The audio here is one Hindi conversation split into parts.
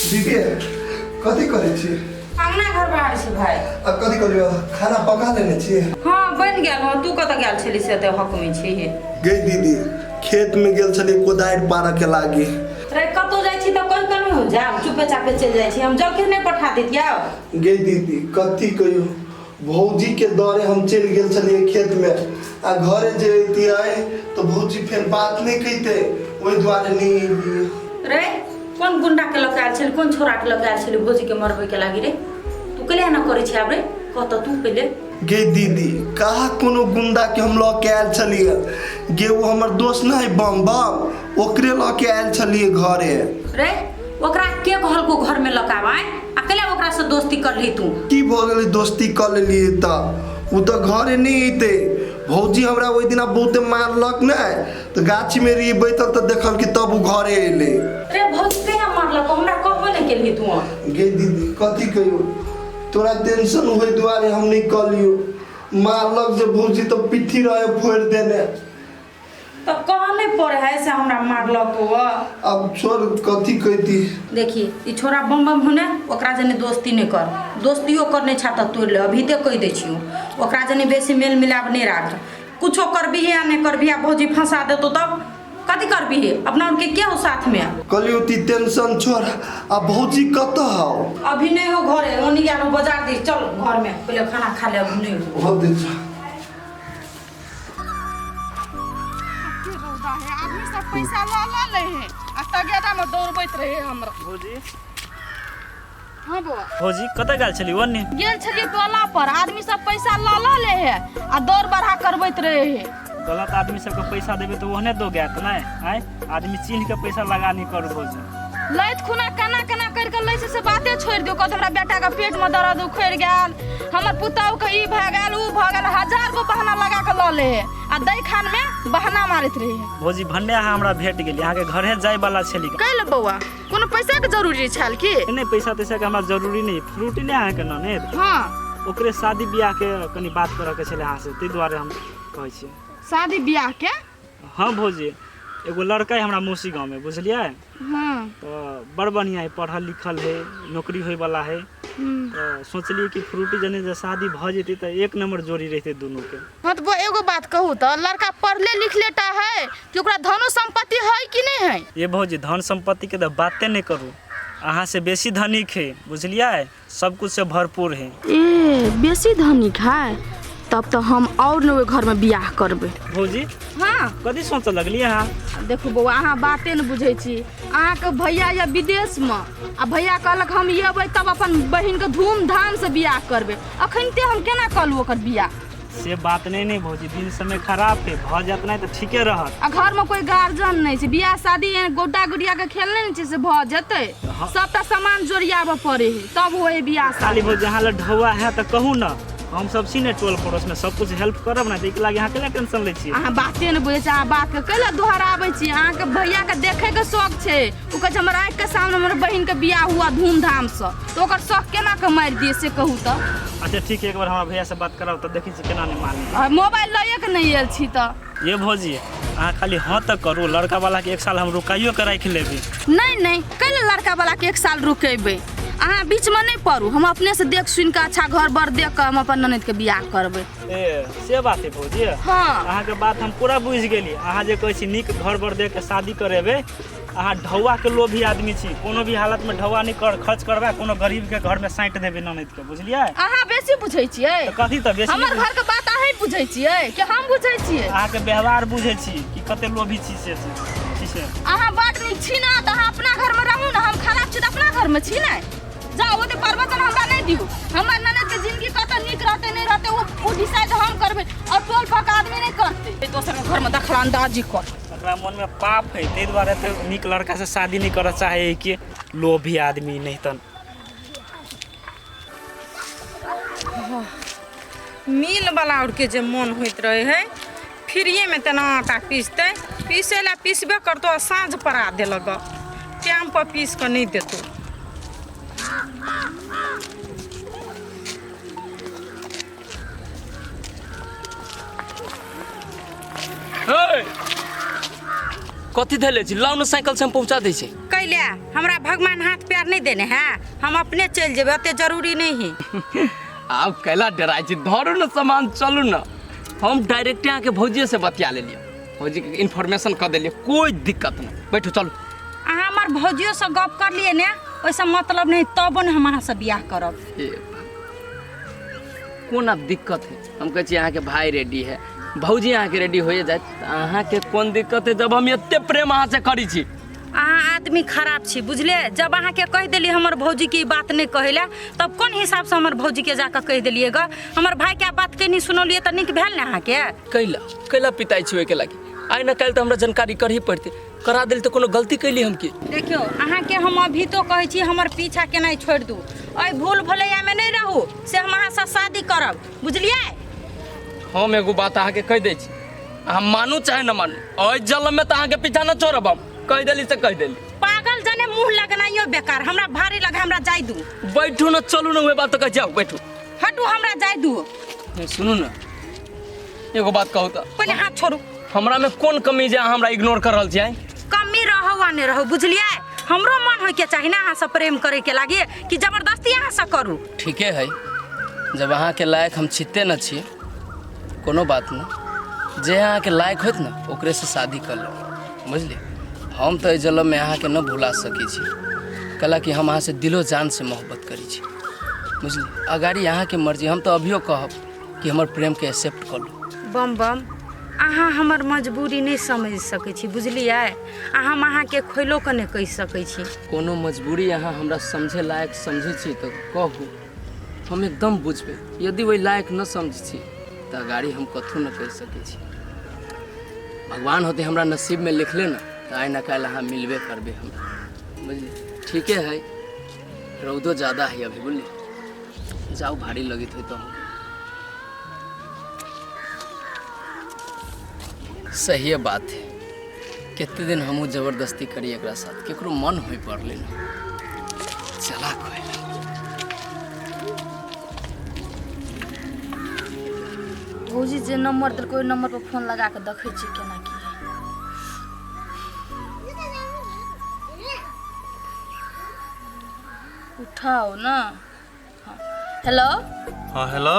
दीदी कथी करे छी? अंगना घर बाहर छी भाई। अब कथी करियो? खाना पका लेने छी? हाँ बन गेल हो। तू कत गेल छली से ते हक में छी? गई दीदी खेत में गेल छली कोदारि पारा के लागी। रे कतो जाई छी त कोन कमी हो जा चुपे चापे चल जाई छी। हम जब के नहीं पठा देतिया। गई दीदी कथी कहियो भौजी के दौरे हम चल गेल छलिए खेत में आ घरे जे आए तो भौजी फिर बात नहीं कहते ओई द्वारे नहीं। रे कौन गुंडा के लग आयल छली? कौन छोरा के लग आयल छली भौजी के मरबे के लागी रे? तू कले ना करे छी आबरे कत तू पहले? गे दीदी कहा कोनो गुंडा के हम लऽ के आयल छलिए। गे वो हमर दोस्त ना है बम बम ओकरे लऽ के आयल छलिए घरे। रे ओकरा के कहल को घर में लकावाय? अकेले ओकरा से दोस्ती कर ली तू? की भ गेलै दोस्ती कर लेलिए त उ त घरे नहीं अइते। भौजी हमरा ओइ दिना बहुते मारलक ना तो गाछी में रही बैठल त देखल कि तब उ घरे अइले। रे भौजी के मारलक हमरा कहबो नहीं केली तू? गे दीदी कथी कहियो तोरा टेंशन होय दुआरे हम नहीं कहलियो। मारलक जे भौजी तो पिट्ठी रहे फोड़ देने। तो कहने पड़े है से हमरा मारलक हो। अब छोड़ कथी कहती। देखी ई छोरा बम बम होने ओकरा जने दोस्ती नहीं कर। दोस्तियो करने छाता तोड़ ले अभी ते कह दे छियो। ओकरा जने बेसी मेल मिलाप नहीं राख। कुछो करबी है या नहीं करबी है भौजी फंसा दे तो तब कथी करबी है? अपना उनके क्या हो साथ में? कहलियो ती टेंशन छोड़। अब भौजी कत हो? अभी नहीं हो घरे ओनी गया नो बाजार दी चल घर में पहले खाना खा ले। अभी नहीं हो हो दे आदमी सब पैसा ला ले है आ तगेदा में दौड़बैत रहे हमरा। भौजी हां बुआ भौजी कत गेल छली? ओन्ने गेल छलिए टोला पर आदमी सब पैसा ला ले है आ दौड़ बढ़ा करबैत रहे है। गलत आदमी सबके पैसा देबे तो ओहने दो गैत नहीं आय आदमी चिन्ह के पैसा लगा नहीं करू भौजी। लैत खुना कना कना करके लै से बाते छोड़ दियो। कहत हमरा बेटा के पेट में दर्द उखड़ गेल हमर पुतौ के ई भ गेल उ भ गेल हजार गो बहाना लगा के ल ले है आ दै खान में बहाना मारत रहे है। भौजी भन्ने अहाँ हमरा भेट गेली अहाँ के घरे जाय वाला छली। कैले बौआ कोनो पैसा के जरूरी छल की? नहीं पैसा तैसा के हमरा जरूरी नहीं फ्रूटी नहीं अहाँ के नने हां ओकरे शादी बियाह के कनी बात करे के छले अहाँ से तै दुआरे हम कहै छी। शादी ब्याह के? हाँ भौजी एगो लड़का है हमरा मौसी गाँव में बुझलिए। हां तो बड़ बढ़िया है पढ़ल लिखल है नौकरी होय वाला है। तो सोचलिए कि फ्रूटी जने जे शादी भ जेती तो एक नंबर जोड़ी रहते दोनों के। हाँ तो एगो बात कहूँ तो लड़का पढ़ले लिख लेता है कि ओकरा धनो संपत्ति है कि नहीं है? ये भौजी धन संपत्ति के तो बातें नहीं करू अहाँ से बेसी धनिक है बुझलिए सब कुछ से भरपूर है। ए बेसी धनिक है तब तो हम और न घर में बियाह करबे। भौजी हाँ कथी सोच लगलिए अहाँ? देखो बउआ अहाँ बाते न बुझे छी। अहाँ के भैया या विदेश में आ भैया कहलक हम येबै तब अपन बहिन के धूमधाम से बियाह करबे। अखनते हम केना कलू ओकर बियाह? से बात नहीं भौजी दिन समय खराब है भ जात नहीं तो ठीके रहत। आ घर में कोई गार्जियन नहीं छै बियाह शादी गोटा गुड़िया के खेलने नहीं छै से भ जते सबटा सामान जोड़ियाबे पड़े है तब होए बियाह खाली शादी। भौजी अहाँ ले ढौआ है तो कहू ना हम सब छी ने टोल पड़ोस में सब कुछ हेल्प करब ना देख लागे अहाँ केला टेंशन ले छी? अहाँ बाते न बुझे छी। अहाँ बात के कैला दोहराबै छी? अहाँ के भैया के देखे के शौक छै उ कहे हमर आँख के सामने हमर बहिन के बियाह हुआ धूमधाम से तो ओकर शौक केना के मार दिए से कहू तो? अच्छा ठीक है एक बार हमारा भैया से बात कराओ तो देखी छी केना नहीं मानी। मोबाइल लए के नहीं आयल छी तो ये भौजी अहाँ खाली हाँ तक करू लड़का वाला के एक साल हम रुकाइयो के राख लेबी। नहीं कैला लड़का वाला के एक साल रुकेबै? अहाँ बीच में नहीं पड़ू हम अपने से देख सुन के अच्छा घर बर देख के हम अपन ननद के बियाह करबै। ए से बात है भौजी। हाँ अहाँ के बात हम पूरा बुझ गेली। अहाँ जे कहै छी नीक घर बर देख के शादी करेबे अहाँ ढौआ के लोभी आदमी छी कोनो भी हालत में ढौआ नहीं कर खर्च करबा कोनो गरीब के घर में साइट देबे ननद के बुझलिए। अहाँ बेसी बुझै छियै? तो कथी तो बेसी हमर घर के बात अहाँ बुझै छियै कि हम बुझै छियै? अहाँ के व्यवहार बुझै छी कि कते लोभी छी से छी से। अहाँ बड नीक छी ना तो अहाँ अपना घर में रहू ना। हम खराब छी तो अपना घर में छी ना। जाओ ओते प्रवचन हमरा नहीं दियो। हमर ननद के जिंदगी कत नीक रहते नहीं रहते वो डिसाइड हम करबे और टोल फक आदमी नहीं करते। दोसर के घर में दखलंदाजी कर ओकरा मन में पाप है तै दुआरे तो नीक लड़का से शादी नहीं करना चाहे कि लोभी आदमी नहीं तन। मिल वाला और के जे मन होइत रहे है फ्रीए में तना आटा पीसते पीसे ला पीसबे करतो साँझ परा देलक टाइम पर पीस के नहीं देतो। कथी धैले छी लाउ न साइकिल से हम पहुंचा दै छी। कै ले हमरा भगवान हाथ पैर नहीं देने हैं, हम अपने चल जेबे, ओते जरूरी नहीं है। आप कैला डराई छी, धरू न सामान चलू न। हम डायरेक्ट यहाँ के भौजी से बतिया ले लियो, भौजी के इन्फॉर्मेशन कर देलिए, कोई दिक्कत नहीं। बैठो चलू। अहाँ हमार भौजियो से गप कर लिए ने, वैसा मतलब नहीं, तब न हम अहाँ से बियाह करब। कोना दिक्कत है? हम कहे यहाँ के भाई रेडी है, भौजी यहाँ के रेडी हो जाए, अहाँ के कौन दिक्कत है जब हम इतने प्रेम अहाँ से करी छी? अहाँ आदमी खराब छी बुझले। जब अहाँ के कह दिली हमर भौजी की बात नहीं कहेला, तब कौन हिसाब से हमर भौजी के जाकर कह दिलिए गा? हमर भाई के बात के नहीं सुनलिए तो निक भेल ने अहाँ के? कैला पिताई छी के लागी आइ न काल्हि तो हमरा जानकारी करही पड़ते, करा दिल तो कोनो गलती कैली हम की? देखियो अहाँ के हम अभी तो कहै छी हमर पीछा केना छोड़ दू, ओइ भूल भुलैया में नहीं रहू से हम अहाँ से शादी करब, बुझलिए? हम एगो बात अहाँ के कह दै छी, अहाँ मानू चाहे न मानू, ओइ जलम में तो अहाँ के पीछा न छोड़ब। हम कह देली से कह देली। पागल जने मुंह लगनाइयो बेकार, हमरा भारी लगे, हमरा जाय दू। बैठू न, चलू न, वे बात तो कह जाओ, बैठू। हटू, हमरा जाय दू। सुनू न, एगो बात कहू तो। पहले हाथ छोड़ू। हमरा में कौन कमी जे हमरा इग्नोर कर रहल छियै? कमी रहो वा नहीं रहो, बुझलिए? हमरो मन होय के चाही ना अहाँ से प्रेम करे के लागे कि जबरदस्ती अहाँ से करू? ठीके है, जब अहाँ के लायक हम छिते न छी, कोनो बात नहीं, जे अहाँ के लायक होत न ओकरे से शादी कर लो, बुझलिए? हम तो जलम में अहाँ के न भुला सकै छी, कला कि हम अहाँ से दिलो जान से मोहब्बत करी छी, बुझलिए? अगाड़ी अहाँ के मर्जी, हम तो अभियो कहब कि हमर प्रेम के एक्सेप्ट कर लो। बम बम अहाँ हमर मजबूरी नहीं समझ सकै छी, बुझलिए? आ हम अहाँ के खोलो के नहीं कह सकै छी। कोनो मजबूरी अहाँ हमरा समझे लायक समझे छी तो कहू, हम एकदम बुझबे। यदि वही लायक न समझ छी तो अगाड़ी हम कथू न कह सकै छी। भगवान होते हमरा नसीब में लिखले न तो आइ न काल्हि अहाँ मिलबे करबे हमरा, बुझलिए? ठीके है, रौदो ज़्यादा है अभी, बुझलिए? जाओ, भारी लगित है तो हम सही बात है। कितने दिन हमहूँ जबरदस्ती करी एक साथ, केकरो मन हो पड़ले न। चला कोई भौजी जे नंबर देलकै ओहि नंबर पर फोन लगा के देखै छी केना की है। उठाओ ना। हेलो। हाँ हेलो,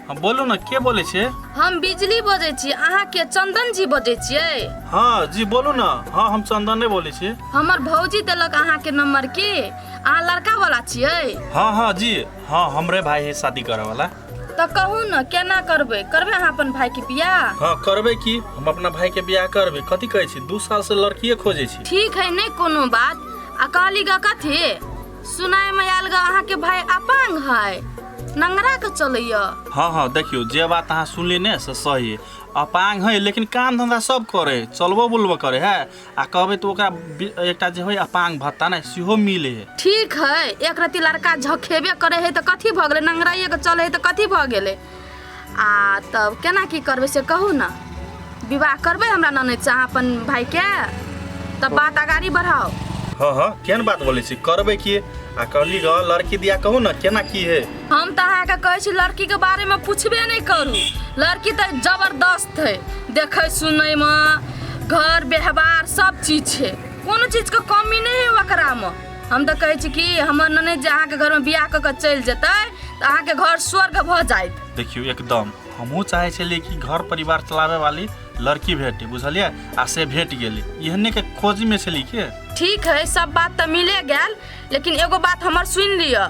हाँ बोलू ना, के बोले छे? हम बिजली बजे छी, अहाँ के चंदन जी बजे छियै? हाँ जी बोलू ना। हाँ हम चंदन ने बोले छी। हमर भौजी देलक अहाँ के नंबर की, अहाँ लड़का वाला छियै? हाँ हाँ जी, हाँ हमरे भाई है शादी करे वाला। तो कहू न केना करबे? करबे अहाँ अपन भाई के बियाह? हाँ करबे की, हम अपना भाई के बियाह करबे। कथी कहै छी, 2 साल से लड़कीए खोजे छी। ठीक है, नहीं कोनो बात। आ कहली गा कथी सुनाय में आयल गा अहाँ के भाई अपांग है, नंगरा के चलैया? हाँ हाँ देखियो, जे बात अहाँ सुनली ने से सही है। अपांग है लेकिन काम धंधा सब करे, चलबो बुलबो करे है। आ कहबे तो ओकरा एकटा जे है अपांग भत्ता ना सेहो मिले है। ठीक है, एक रति लड़का झखेबे करे है तो कथी भ गेले, नंगराइए के चले है तो कथी भ गेले? आ तब केना की करबे से कहू ना। विवाह करबे हमरा ननद से अहाँ अपन भाई के, तब बात आगाड़ी बढ़ाओ। हाँ हाँ केन बात बोले छी, करबे की। आ कहली ग लड़की दिया कहू ना केना की है। हम तो अहाँ के कहै छी लड़की के बारे में पूछबे नहीं करू। लड़की तो जबरदस्त है, देखे सुनै में, घर व्यवहार सब चीज है, कोनो चीज के कमी नहीं है ओकरा में। हम तो कहै छी कि हमर ननद जे अहाँ के घर में बियाह क के चल जेतै तो अहाँ के घर स्वर्ग भ जाइत। देखियो एकदम हमहू चाहे छलिए कि घर परिवार चलावे वाली लड़की भेटे, बुझलिए? आ से भेट गेली, एहने के खोज में छली के। ठीक है, सब बात तो मिले गेल, लेकिन एगो बात हमर सुन लिया।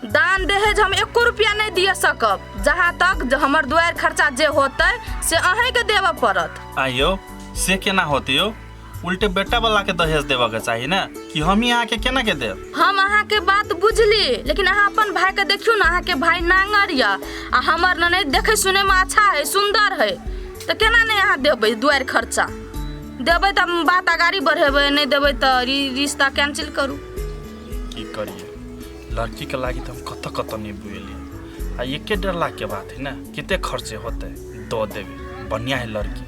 दान दहेज हम 1 रुपया नहीं दिए सकब, जहाँ तक हमर दुआर खर्चा जे होते से अहें के देवे पड़त। आइयो से केना होते यो? उल्टे बेटा वाला के दहेज देवे के चाहिए ना, कि हम ही अहाँ के केना के देब? हम अहाँ के बात बुझली, लेकिन अहाँ अपन भाई के देखियो ना, अहाँ के भाई नांगर या आ हमर ननद देखे सुने में अच्छा है, सुंदर है, तो केना नहीं अहाँ देबै दुआर खर्चा? देबै तो बात आगाड़ी बढ़ेबै, नहीं देबै तो रिश्ता कैंसिल करू। की करिए, लड़की के लागी तो हम कत नहीं बुझलिए। आ 1.5 लाख के बात है ना, कितने खर्चे होते दो देवे, बढ़िया है लड़की।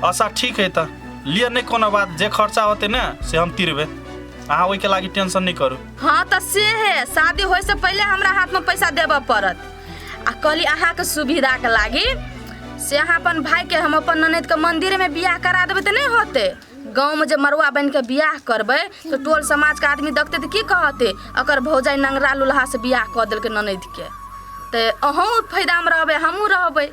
अच्छा ठीक है, तो लिए नहीं कोनो बात, जे खर्चा होते ना से हम तिरबे, अहाँ ओई के लागी टेंशन नहीं करू। हाँ तो से है, शादी होए से पहले हमरा हाथ में पैसा देवे पड़त। आ कहली अहाँ के सुविधा के लागी से अहाँ अपन भाई के हम अपन ननद के मंदिर में बियाह करा देबै तो नहीं होते, गाँव में जब मरुआ बन के बियाह करबे तो टोल समाज के आदमी देखते तो की कहते अकर भौजाई नंगरा लुल्हा से बियाह कऽ देलकै ननद के। तो अहूँ फायदा में रहबे हमहूँ रहबे,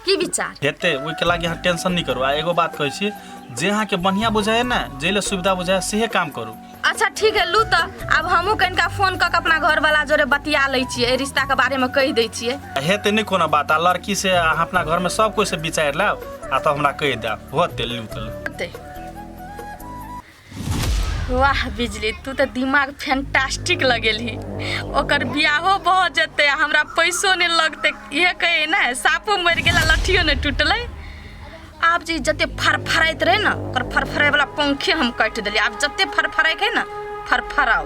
की विचार हेते ओहि के लागी अहाँ टेंशन नहीं करू। आ एगो बात कहै छी, जे अहाँ के बढ़िया बुझाए ना, जेले सुविधा बुझाए सेहे काम करू। अच्छा ठीक है लू तो अब हमहूँ कनिका फोन कऽ के अपना घर वाला जोरे बतिया लै छियै, रिश्ता के बारे में कहि दै छियै। हेते नहीं कोनो बात, आ लड़की से अहाँ अपना घर में सब कोई से विचार लाओ आ तो हमरा कहि देब होते लू तो लू। वाह बिजली तू तो दिमाग फैंटास्टिक लगेली। ओकर बियाहो भऽ जेतै, हमरा पैसो नहीं लगते, ये कहे ना सापो मर गेला लठियो नहीं टूटलै। आब जी जते फरफराइत रहे ना ओकर फरफराए वाला पंखे हम काट देली। आब जते फरफराए है ना फरफराओ।